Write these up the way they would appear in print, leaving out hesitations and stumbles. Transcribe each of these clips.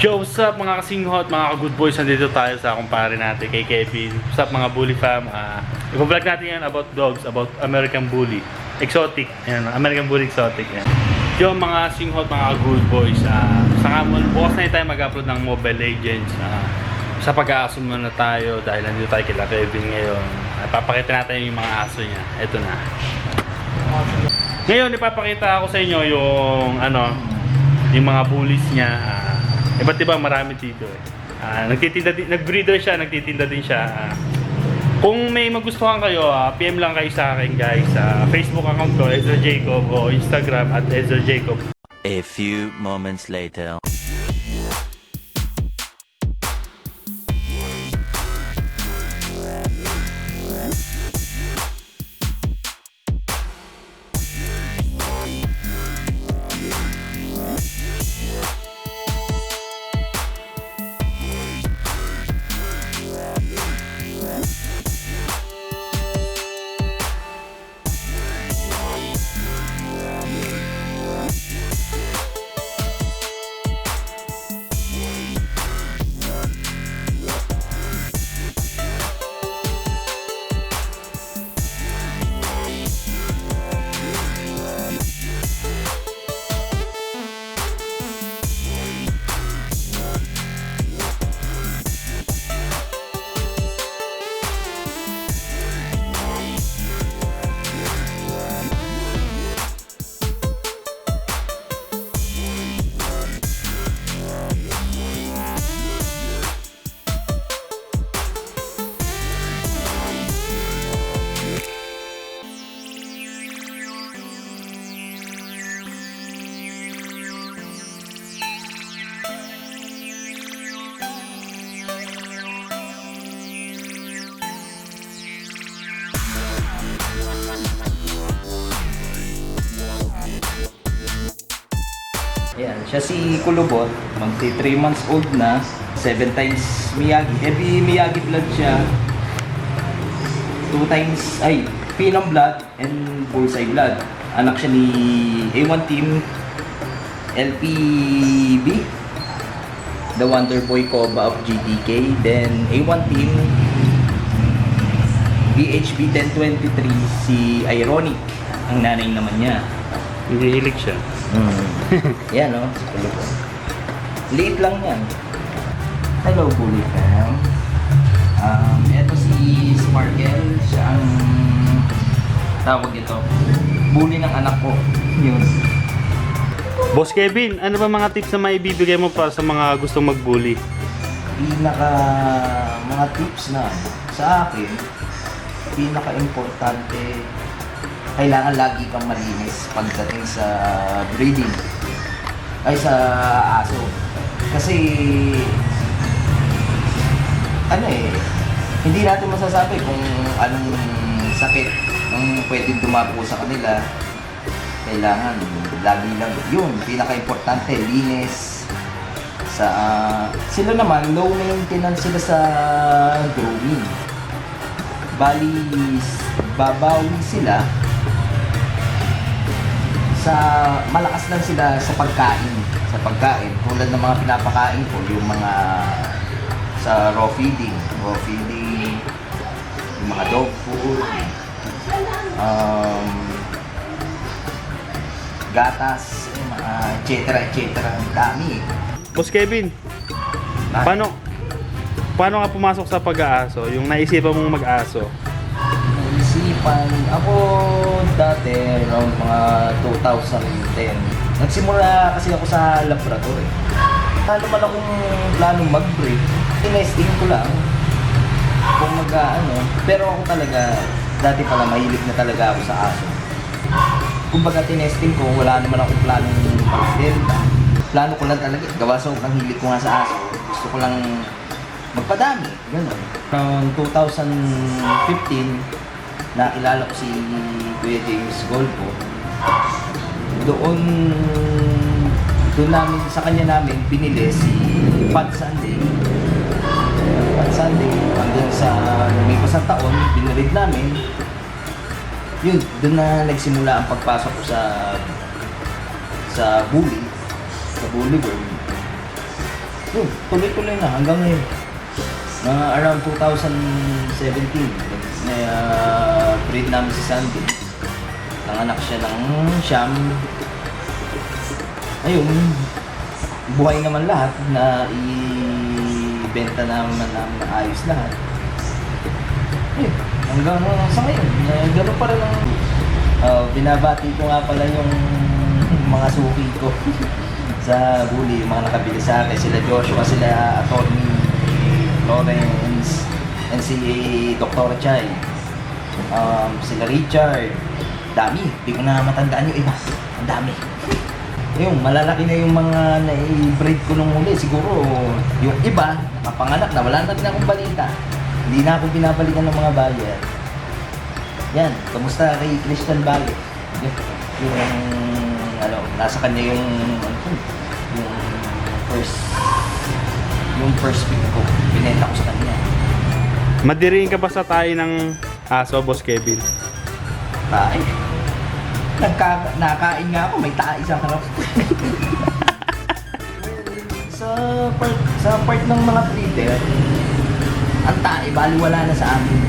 Yo, what's up mga kasinghot, mga ka-good boys. Nandito tayo sa kumpare natin kay Kevin. What's up mga bully fam. I-vlog natin yan about dogs, about American Bully Exotic, yan, American Bully Exotic yan. Yo mga singhot, mga ka-good boys, bukas na tayo mag-upload ng Mobile Legends. Sa pag-aaso muna tayo dahil nandito tayo kila Kevin ngayon. Papakita natin yung mga aso niya. Ito na. Ngayon ipapakita ako sa inyo yung yung mga bullies niya. Iba't ibang marami dito eh. Nag-breeder siya, nagtitinda din siya. Kung may magustuhan kayo, PM lang kayo sa akin guys. Facebook account ko, Ezra Jacob, o Instagram at Ezra Jacob. A few moments later. Ayan, siya si Kulubot, magti 3 months old na, 7 times Miyagi, heavy Miyagi blood siya, 2 times, Phenom blood and Bullseye blood. Anak siya ni A1 Team, LPB, the Wonder Boy Koba of GTK, then A1 Team, BHB 1023, si Ironic, ang nanay naman niya. Hinihilig siya. Yan o, si Kulubot. Liit lang yan. Hello, Bully fam. Ito si Sparkle. Siya ang tawag ito. Bully ng anak ko. Yun. Boss Kevin, ano ba mga tips na maibibigay mo para sa mga gustong mag-bully? Mga tips na sa akin, pinaka-importante, kailangan lagi kang malinis pagdating sa breeding sa aso, kasi hindi natin masasabi kung anong sakit ang pwedeng dumapo sa kanila. Kailangan lagi lang yun, pinaka-importante, linis sa sila naman, low maintenance sila sa growing, bali babawi sila sa malakas lang sila sa pagkain. Tulad ng mga pinapakain ko, yung mga sa raw feeding, yung mga dog food, gatas, mga etc. Dami. Boss Kevin, paano ka pumasok sa pag-aaso? Yung naisipan mong mag-aso? Ako dati around mga 2010. Nagsimula kasi ako sa Labrador eh. Lalo man akong planong mag-breed, tinesting ko lang kung pero ako talaga, dati pala mahilig na talaga ako sa aso. Kumbaga tinesting ko, wala naman akong planong mag-delta. Plano ko lang talaga, gawa sa sobrang hilig ko nga sa aso. Gusto ko lang magpadami, gano'n. Noong 2015, nakilala ko si Kuya James Golpo. Doon namin, sa kanya namin binili si Pat Sunday. Hanggang sa may pasang taon, binirid namin. Yun, doon na nagsimula ang pagpasok ko sa bully world. Yun, tuloy-tuloy na hanggang ngayon. Around 2017, breed namin si Sandy. Nanganak siya ng siyam. Ayun, buhay naman lahat na ibenta naman na ayos lahat. Ayun, hanggang sa ngayon, gano'n pa rin ang binabati ko nga pala yung mga suki ko sa bully, yung mga nakabili sa akin. Sila Joshua, sila Atty. Lawrence, and si Dr. Chay. Sila Richard. Dami, di ko na matandaan yung iba. Ang dami. Yung malalaki na yung mga na-breed ko nung huli. Siguro yung iba, nakapanganak na, wala na rin akong balita. Hindi na ako binabalikan ng mga buyer. Yan, kamusta kay Christian Bale? Yung ano, nasa kanya yung first pick ko. Binenta ko sa kanya. Madiriin ka ba sa tayo ng aso, Boss Kevin? Tae. Nakain nga ako, may tae sa harap. sa part ng mga breeder, ang tae, baliwala na sa amin.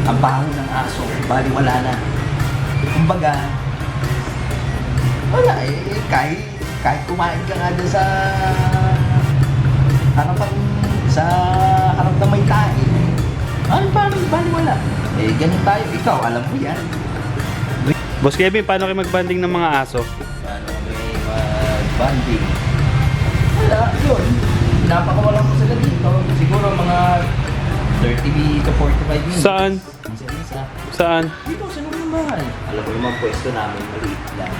Ang baho ng aso, baliwala na. Kumbaga, wala eh, kahit kumain ka nga dyan sa harap na may tae. Baliwala. Eh, ganun tayo. Ikaw, alam mo yan. Boss Kevin, paano kayo magbanding ng mga aso? Paano kami mag-banding? Wala, yun. Napakawalan ko sila dito. Siguro mga 30 to 45 minutes. Saan? Isa-isa. Saan? Dito, sa loob ng bahay. Alam mo naman pwesto namin, maliit lang.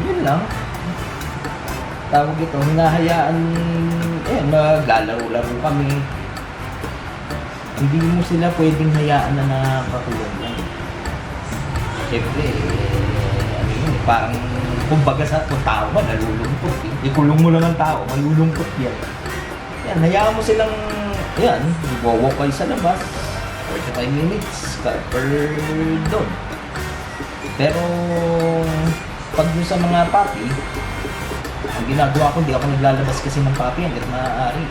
Yun lang. Tawag ito, hinahayaan, maglalaro-laro kami. Hindi mo sila pwedeng hayaan na nakakulong lang. Siyempre, ano yun, parang kumbaga sa kung tao ba, nalulungkot. Ikulong mo lang ang tao, malulungkot yan. Yan, hayaan mo silang, yan, walk kayo sa labas. 45 minutes per doon. Pero, pag yung sa mga puppy, ang ginagawa ko, hindi ako naglalabas kasi ng puppy hanggat maaari.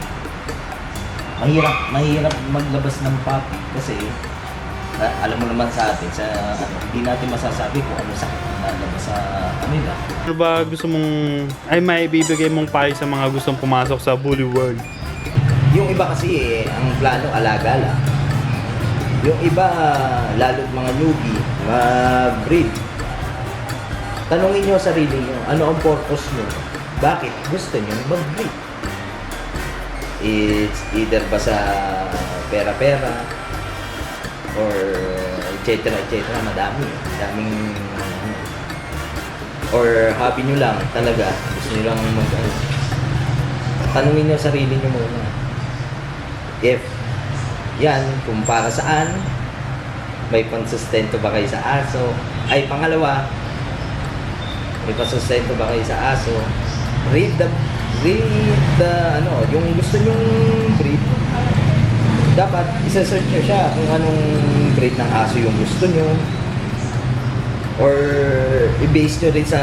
Mahirap maglabas ng puppy kasi alam mo naman sa atin, hindi natin masasabi kung ano sakit na lalabas sa kanila. Ano ba gusto mong, ay may bibigay mong payo sa mga gustong pumasok sa bully world? Yung iba kasi ang plano alaga lang. Yung iba, lalo't mga newbie, mga breed. Tanungin nyo sarili nyo, ano ang purpose nyo? Bakit gusto nyo mag-breed? It's either ba sa pera-pera or etc. Madaming or hobby nyo lang talaga, gusto nyo lang tanungin nyo sarili nyo muna if yan, kung para saan, may pansustento ba kayo sa aso, ay pangalawa, may pansustento ba kayo sa aso, read the yung gusto nyong breed, dapat isa-search nyo siya kung anong breed ng aso yung gusto nyo, or i-base nyo rin sa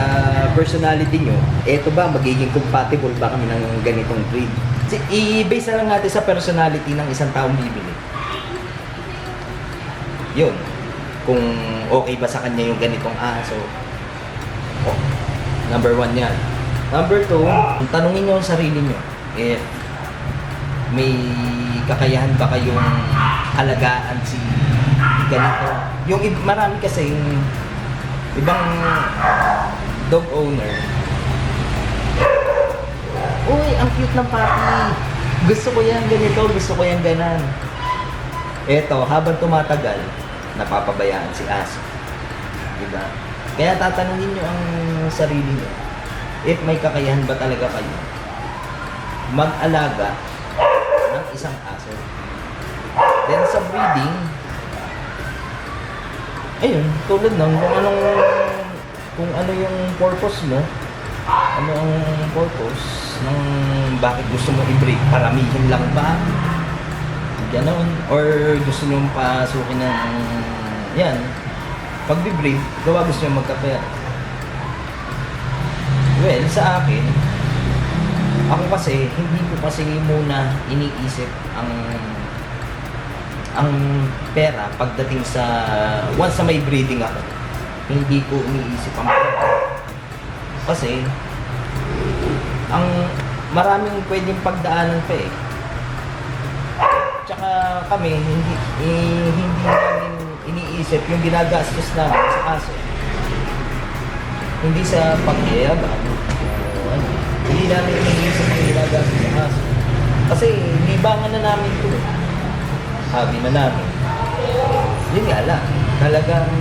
personality nyo, eto ba, magiging compatible ba kami ng ganitong breed. I-base na lang natin sa personality ng isang taong bibili. Yun, kung okay ba sa kanya yung ganitong aso. Number 1 yan. Number 2, tanungin nyo ang sarili nyo if may kakayahan ba kayong alagaan si ganito. Yung marami kasi yung ibang dog owner, uy, ang cute ng puppy, gusto ko yan ganito, gusto ko yan ganan. Eto, habang tumatagal, napapabayaan si aso. Diba? Kaya tatanungin nyo ang sarili nyo if may kakayahan ba talaga kayo mag-alaga ng isang aso. Then sa breeding, ayun, tulad ng kung ano yung purpose mo, ano ang purpose ng bakit gusto mo i-breed, paramihin lang ba? Ganon, or gusto nyo pasukin ng yan, pag bi-breed, gawa gusto nyo magka-pera. Well, sa akin, Ako kasi, hindi ko kasi muna iniisip ang pera pagdating sa once na may breeding ako. Hindi ko iniisip ang pera. Kasi ang maraming pwedeng pagdaanan pa eh. Tsaka kami hindi namin iniisip yung ginagastos namin sa kaso. Hindi sa pagyayaman. Hindi namin iniisip yung ginagastos sa kaso. Kasi libangan na namin ito. Hobby na namin. Yun nga lang. Talagang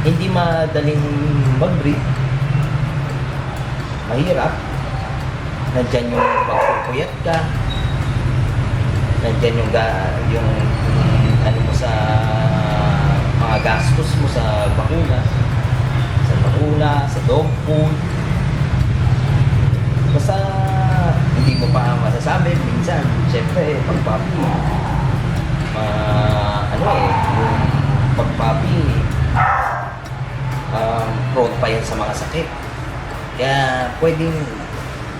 hindi madaling mag-breed. Mahirap. Nandyan yung magpupuyat ka. Nandyan yung ano mo sa mga gastos mo sa bakuna. Sa dog food. Basta hindi mo pa masasabi minsan. Siyempre, pagpapi. Yung pagpapi prone pa yan sa mga sakit. Kaya pwedeng,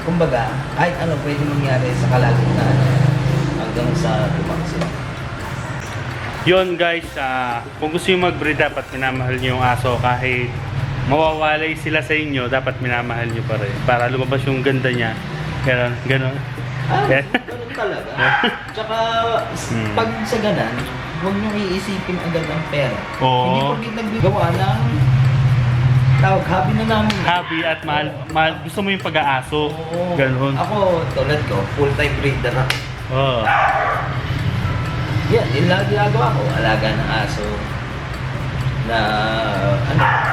kumbaga, kahit ano pwedeng mangyari sa kalagitnaan hanggang sa lumaki sila. Yun guys, kung gusto nyo mag-breed, dapat minamahal nyo yung aso. Kahit mawawalay sila sa inyo, dapat minamahal nyo pa rin. Para lumabas yung ganda niya. Ganon. Ganun talaga. Tsaka, pag sa ganan, huwag nyo iisipin agad ang pera. Oo. Hindi porkit naggawa ng tawag, hobby na namin. Hobby at mahal. Gusto mo yung pag-aaso. Oo. Ganon. Ako, tulad ko, full-time breeder ako. Oo. Yan, yun lang ginagawa ko. Alaga ng aso. Na,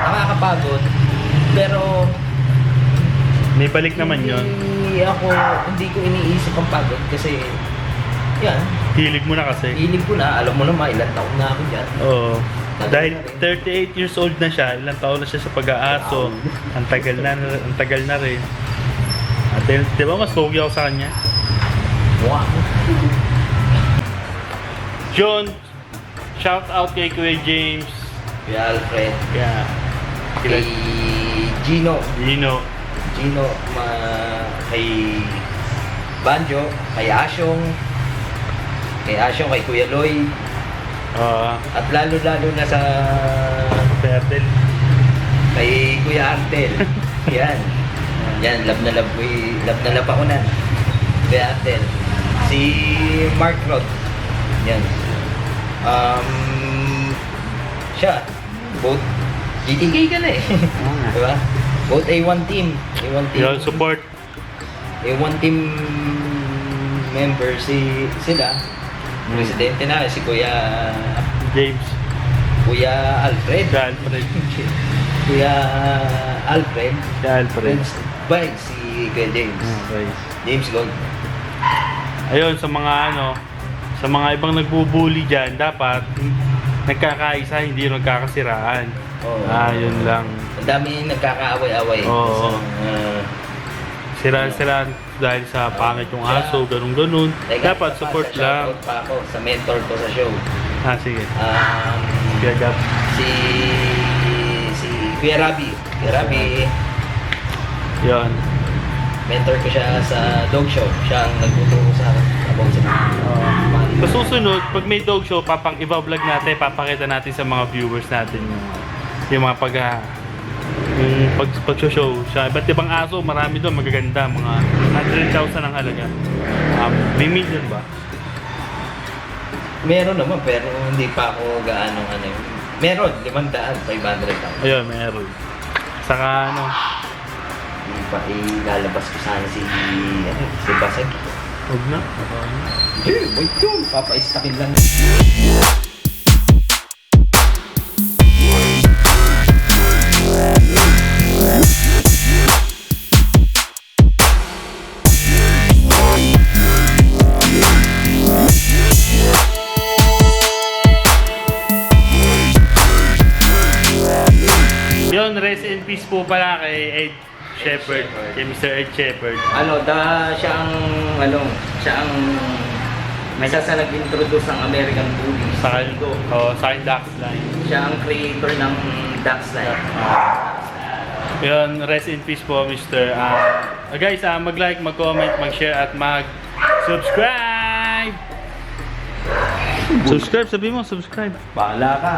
nakakapagod. Pero, May balik naman yun. Hindi ko iniisip ang pagod kasi, yan, Hilig mo na kasi. hilig ko na. Alam mo naman, ilang taon na ako dyan. Oo. Dahil 38 years old na siya, ilang taon na siya sa pag-aaso. Ang tagal na rin. At di ba mas pogi ako sa kanya? Wow. John, shout out kay Kuya James. Kuya Alfred. Yeah. Kay Gino. Gino. Kay Banjo. Kay Asyong. Kay Kuya Lloyd. At lalo-lalo na sa Bertel. kay Kuya Artel. Yan. Yan, love na love ako na. Kuya Artel. Si Mark Rod. Yan. Siya. Both GTK ka na eh. Diba? Both A1 team. Yun, support. A1 team member sila. Presidente na si Kuya James. Alfred. Si Alfred. Kuya Alfred. Si Alfred. Bye, si Kuya James. Okay. James Gold. Ayun, sa mga ibang nagbubuli dyan, dapat nagkakaisa, hindi nagkakasiraan. Oo. Yun lang. Ang dami nagkakaaway-away. Oo. Sa, Siraan dahil sa pangit yung aso, ganun-ganun. Dapat support lang. Shoutout pa ako sa mentor ko sa show. Sige. Um, Gab. si Kuya Rabi. Kuya Rabi, Yun. mentor ko siya sa dog show. Siya ang nagtuturo sa akin about sa Sa susunod, pag may dog show, i-vlog natin, papakita natin sa mga viewers natin yung mga pag-show siya. Iba't ibang aso, marami doon, magaganda, mga 100,000 ang halaga. May million ba? Meron naman, pero hindi pa ako gaano Meron, 500,000. Ayun, meron. Saka Hindi pa ilalabas ko sana si Basag. huwag na. Wait yun, papaistakin lang. Yun, rest in peace po pala kay Ed Shepherd, kay Mr. Ed Shepherd. Siya ang may sa nag-introduce ng American Bully. Sa akin Dax Line. Siya ang creator ng Dax Line. Yun, rest in peace po, Mr. Guys, mag-like, mag-comment, mag-share at mag-subscribe! Subscribe, sabi mo, subscribe. Bahala ka.